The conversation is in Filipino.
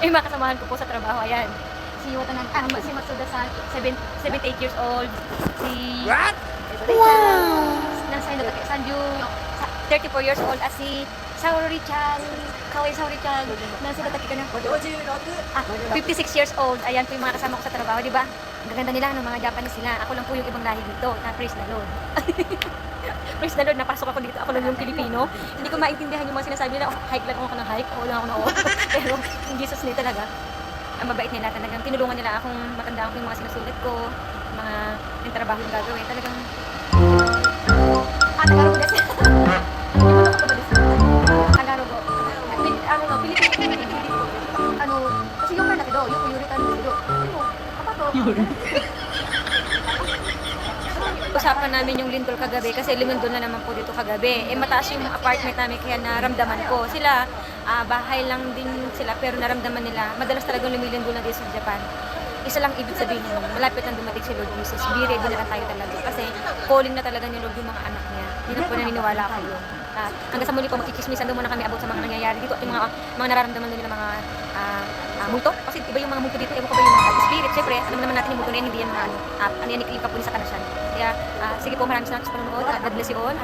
Yung mga kasamahan ko po sa trabaho, ayan. Si si Matsuda-san, 78 years old. Si... What? Wow! Sanju, 34 years old. At si Saori-chan, Kawai Saori-chan, nasa tataki ka na. 56 years old. Ayan po yung mga kasama ko sa trabaho, di ba? Ang gaganda nila, ng mga Japanese sila. Ako lang po yung ibang lahi dito, na praise the Lord. Praise the Lord, napasok ako dito. Ako lang yung Pilipino. Hindi ko maintindihan yung mga sinasabi nila, hike lang ako ng hike, o lang ako na Pero yung Jesus nila talaga, ang mabait nila talagang. Tinulungan nila akong matandaan ko yung mga sinusulit ko, mga yung trabaho yung gagawin. Talagang, Tagalog desu. Tagalog ko. Pilipino. Kasi yung man nakido, yung yuri ka nakido. Apa to? Usapan namin yung lindol kagabi kasi lumindol na naman po dito kagabi. Mataas yung apartment namin kaya naramdaman ko. Sila, bahay lang din sila pero naramdaman nila. Madalas talagang lumilindol na dito sa Japan. Isa lang ibig sabihin nun, malapit lang dumating si Lord Jesus. Be ready na lang tayo talaga. Kasi calling na talaga ni Lord yung mga anak niya. Hindi na po naniniwala ko yun. Hanggang sa muli po, magkikismisan doon muna kami about sa mga nangyayari dito at yung mga nararamdaman doon nila mga multo. Kasi iba yung mga multo dito, ewan ko ba yung mga spirit. Siyempre, alam naman natin yung multo na yan, hindi yan mga ano yan, yung kapulisan ka na siya. Kaya, sige po, maraming salamat sa panonood at God bless you all.